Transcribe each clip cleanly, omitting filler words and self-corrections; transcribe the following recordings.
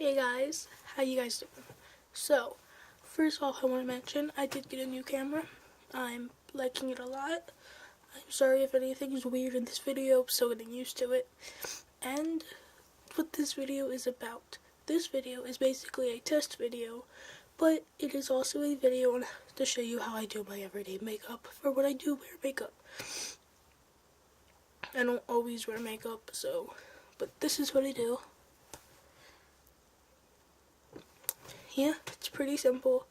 Hey guys, how you guys doing? So, first of all, I want to mention I did get a new camera. I'm liking it a lot. I'm sorry if anything is weird in this video, I'm still getting used to it. And what this video is about. This video is basically a test video, but it is also a video to show you how I do my everyday makeup for when I do wear makeup. I don't always wear makeup, but this is what I do. Yeah, it's pretty simple.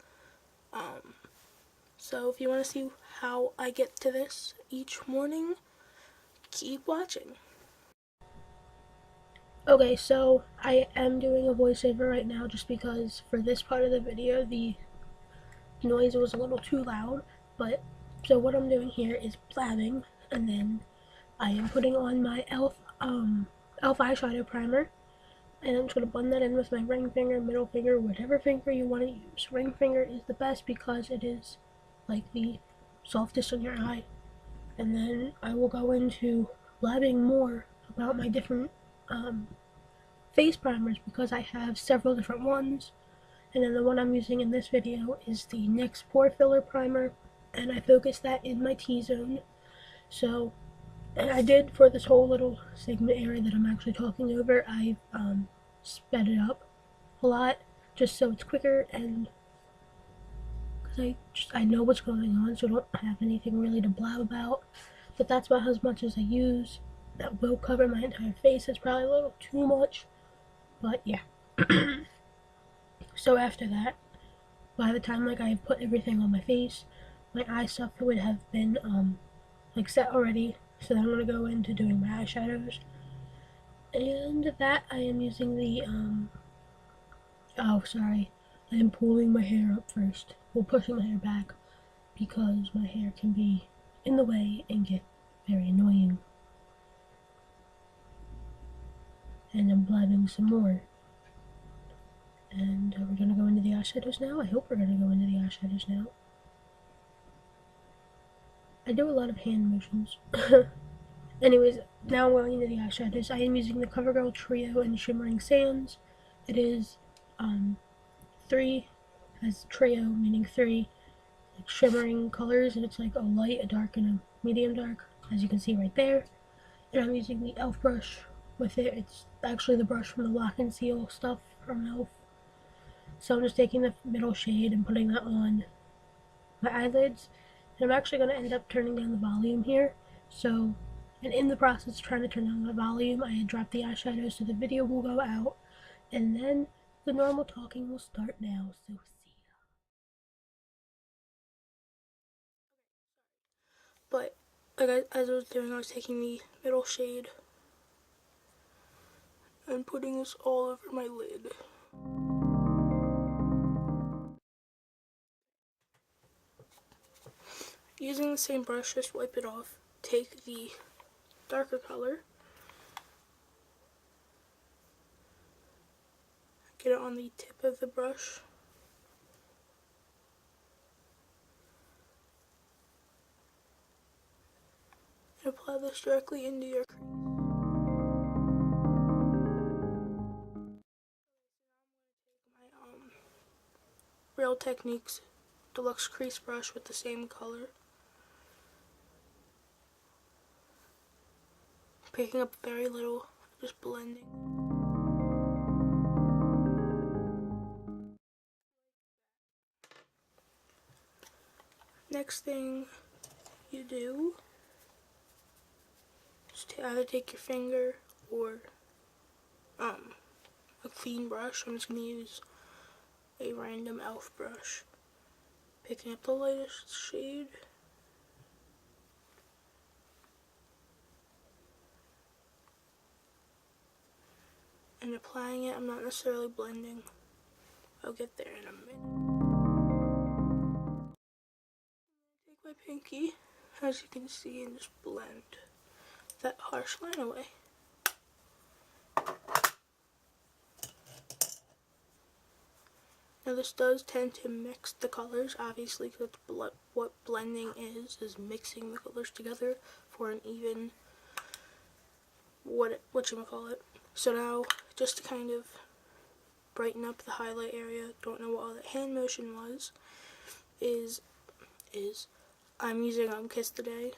So if you want to see how I get to this each morning, keep watching. Okay, so I am doing a voiceover right now just because for this part of the video the noise was a little too loud, but so what I'm doing here is blabbing, and then I am putting on my e.l.f. Eyeshadow primer, and I'm just going to blend that in with my ring finger, middle finger, whatever finger you want to use. Ring finger is the best because it is like the softest on your eye. And then I will go into blabbing more about my different face primers because I have several different ones. And then the one I'm using in this video is the NYX Pore Filler Primer, and I focused that in my T-zone. So, and I did for this whole little segment area that I'm actually talking over, I sped it up a lot just so it's quicker, and because I know what's going on, so I don't have anything really to blab about. But that's about as much as I use. That will cover my entire face. It's probably a little too much, but yeah. So after that, by the time I have put everything on my face, my eye stuff would have been set already. So then I'm gonna go into doing my eyeshadows, and that I am using the oh sorry, I am pulling my hair up first. Well, pushing my hair back because my hair can be in the way and get very annoying. And I'm blabbing some more. And we're gonna go into the eyeshadows now. I hope we're gonna go into the eyeshadows now. I do a lot of hand motions. Anyways, now I'm going into the eyeshadows. I am using the CoverGirl Trio in Shimmering Sands. It is 3, as trio meaning 3, like shimmering colors, and it's like a light, a dark, and a medium dark, as you can see right there. And I'm using the e.l.f. brush with it. It's actually the brush from the Lock and Seal stuff from e.l.f. So I'm just taking the middle shade and putting that on my eyelids. And I'm actually going to end up turning down the volume here. So, and in the process of trying to turn down the volume, I had dropped the eyeshadow, so the video will go out. And then the normal talking will start now, so see ya. But, like as I was doing, I was taking the middle shade and putting this all over my lid. Using the same brush, just wipe it off. Take the darker color, get it on the tip of the brush, and apply this directly into your crease. My Real Techniques Deluxe Crease Brush with the same color. Picking up very little, just blending. Next thing you do is to either take your finger or a clean brush. I'm just going to use a random e.l.f. brush. Picking up the lightest shade. And applying it. I'm not necessarily blending. I'll get there in a minute. Take my pinky, as you can see, and just blend that harsh line away. Now this does tend to mix the colors, obviously, because that's what blending is mixing the colors together for an even, whatchamacallit. So now, just to kind of brighten up the highlight area. Don't know what all that hand motion was. Is I'm using Kiss Today.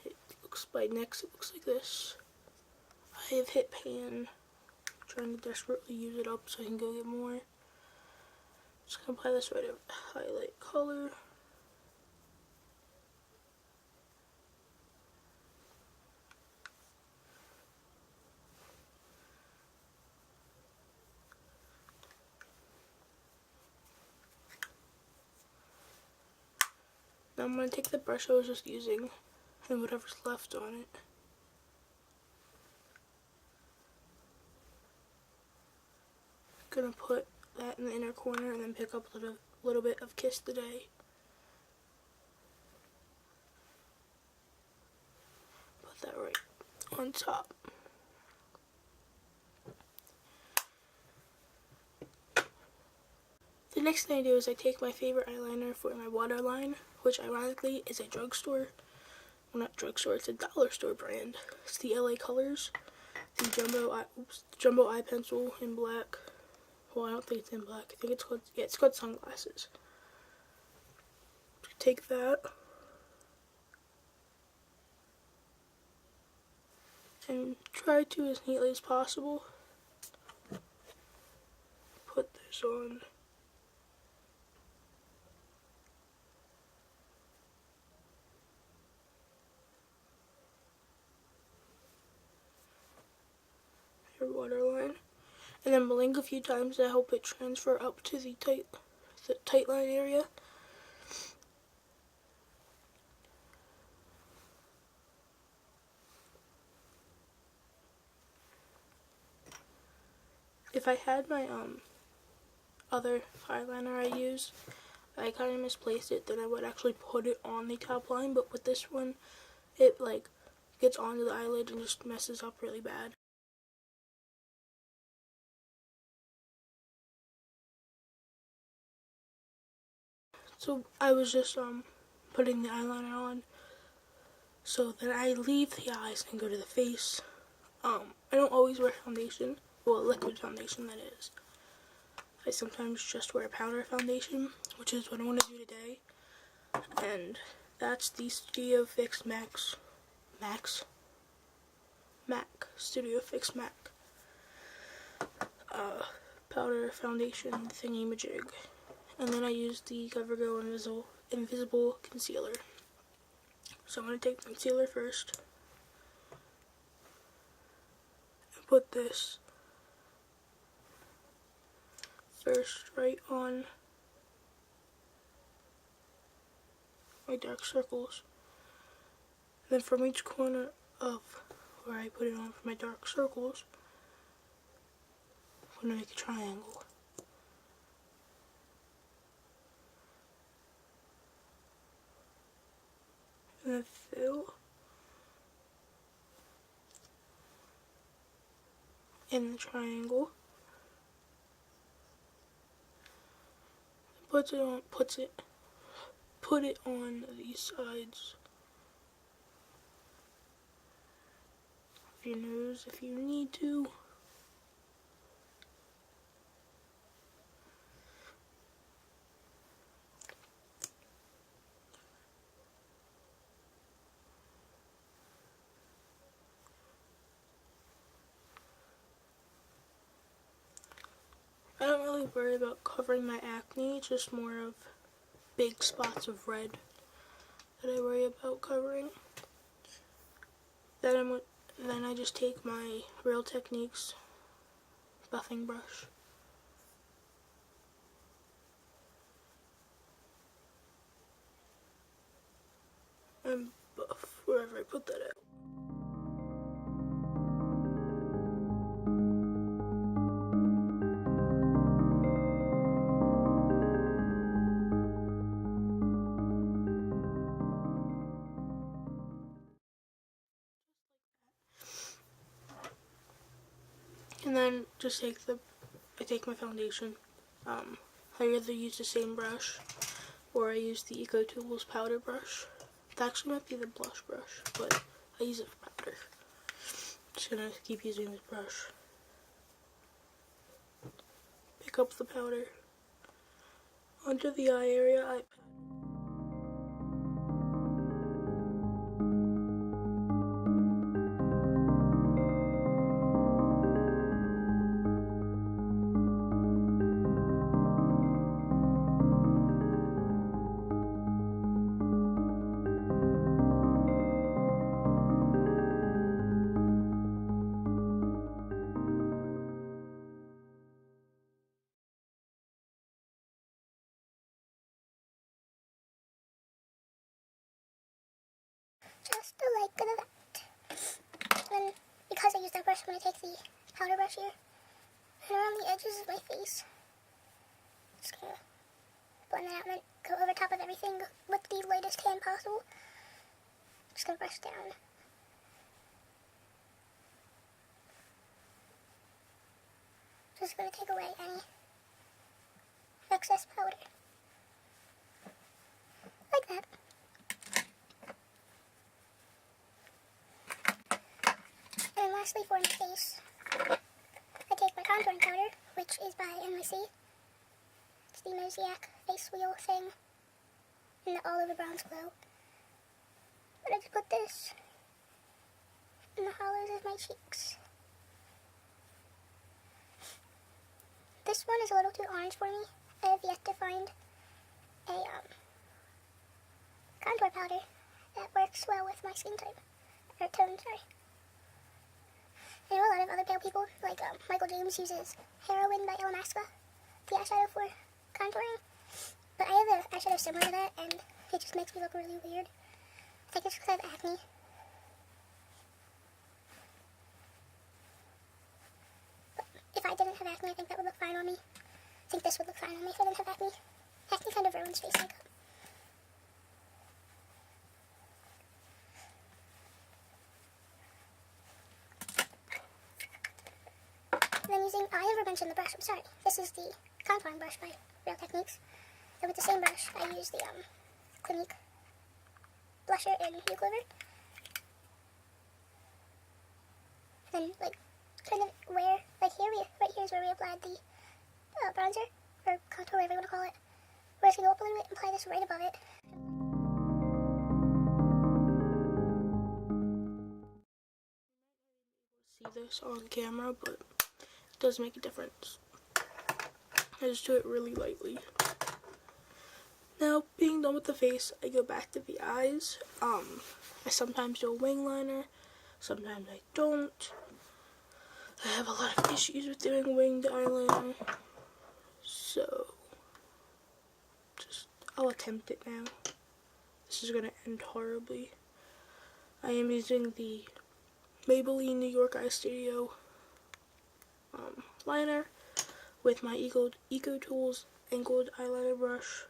It looks by NYX, it looks like this. I have hit pan, trying to desperately use it up so I can go get more. Just gonna apply this right over the highlight color. Now I'm going to take the brush I was just using and whatever's left on it. Gonna put that in the inner corner and then pick up a little bit of Kiss Today. Put that right on top. The next thing I do is I take my favorite eyeliner for my waterline, which ironically is a drugstore. Well, not drugstore, it's a dollar store brand. It's the LA Colors, the jumbo eye pencil in black. Well, I don't think it's in black. I think it's called, yeah, it's called Sunglasses. Take that and try to, as neatly as possible, put this on. Your waterline. And then blink a few times to help it transfer up to the tight line area. If I had my other eyeliner I use, I kind of misplaced it, then I would actually put it on the top line, but with this one, it like gets onto the eyelid and just messes up really bad. So I was just putting the eyeliner on, so then I leave the eyes and go to the face. I don't always wear foundation, well, liquid foundation that is. I sometimes just wear powder foundation, which is what I want to do today. And that's the Studio Fix Mac Studio Fix Mac powder foundation thingy-majig. And then I use the CoverGirl Invisible Concealer. So I'm going to take the concealer first and put this first right on my dark circles. And then from each corner of where I put it on for my dark circles, I'm going to make a triangle. And then fill in the triangle. Put it on these sides of your nose if you need to. I don't really worry about covering my acne, it's just more of big spots of red that I worry about covering. Then I just take my Real Techniques buffing brush and buff wherever I put that at. And then just I take my foundation. I either use the same brush or I use the Eco Tools powder brush. It actually might be the blush brush, but I use it for powder. Just gonna keep using this brush. pick up the powder. Under the eye area, I just like that. And because I use that brush, I'm going to take the powder brush here and around the edges of my face. Just going to blend that out and then go over top of everything with the lightest hand possible. Just going to brush down. Just going to take away any excess powder. Like that. And lastly, for my face, I take my contouring powder, which is by NYC. It's the Mosaic face wheel thing in the all over bronze glow. But I just put this in the hollows of my cheeks. This one is a little too orange for me. I have yet to find a contour powder that works well with my skin type, or tone, sorry. I know a lot of other pale people, like Michael James uses Heroin by Illamasqua, the eyeshadow for contouring. But I have an eyeshadow similar to that, and it just makes me look really weird. I think it's because I have acne. But if I didn't have acne, I think that would look fine on me. I think this would look fine on me if I didn't have acne. Acne kind of ruins face makeup. And then using, I never mentioned the brush, I'm sorry. This is the contouring brush by Real Techniques. And with the same brush, I use the Clinique blusher in New Clover. Then, like, kind of where, like here, right here is where we applied the bronzer, or contour, whatever you want to call it. We're just going to go up a little bit and apply this right above it. see this on camera, but it does make a difference. I just do it really lightly. Now, being done with the face, I go back to the eyes. I sometimes do a wing liner, sometimes I don't. I have a lot of issues with doing winged eyeliner, so I'll attempt it now. This is going to end horribly. I am using the Maybelline New York Eye Studio liner with my Eco Tools angled eyeliner brush.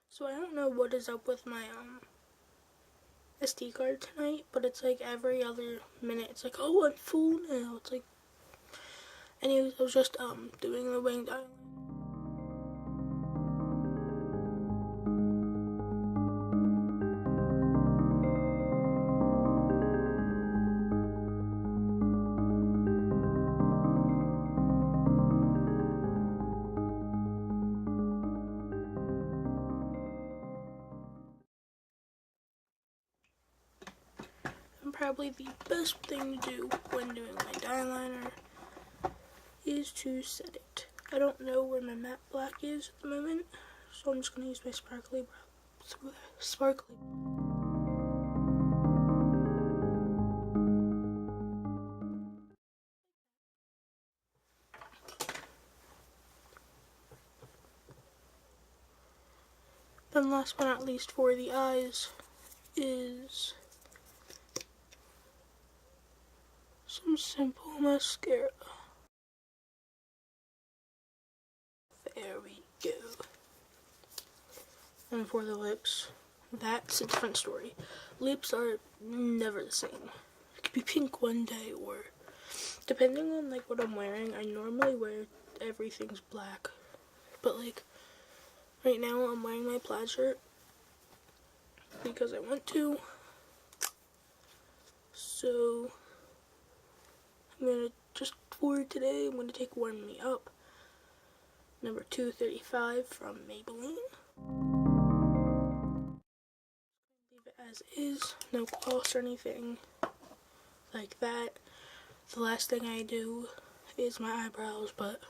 So I don't know what is up with my SD card tonight, but it's like every other minute it's like, oh, I'm full now. It's like, anyways, I was just doing the winged eyeliner. And probably the best thing to do when doing winged eyeliner is to set it. I don't know where my matte black is at the moment, so I'm just going to use my sparkly. Then last but not least for the eyes is some simple mascara. There we go. And for the lips, that's a different story. Lips are never the same. It could be pink one day, or depending on like what I'm wearing. I normally wear everything's black, but like right now I'm wearing my plaid shirt because I want to. So I'm gonna just for today. I'm gonna take Warm Me Up, number 235 from Maybelline. Leave it as is, no gloss or anything like that. The last thing I do is my eyebrows, but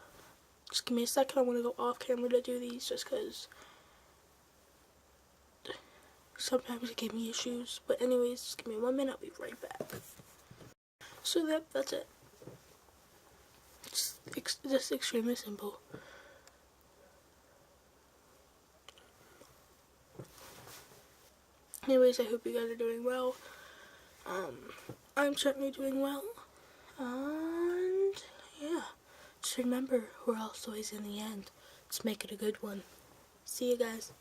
just give me a second. I want to go off camera to do these just because sometimes it gives me issues. But anyways, just give me 1 minute. I'll be right back. So that's it. It's just extremely simple. Anyways, I hope you guys are doing well. I'm certainly doing well. And yeah, just remember, we're all always in the end. Let's make it a good one. See you guys.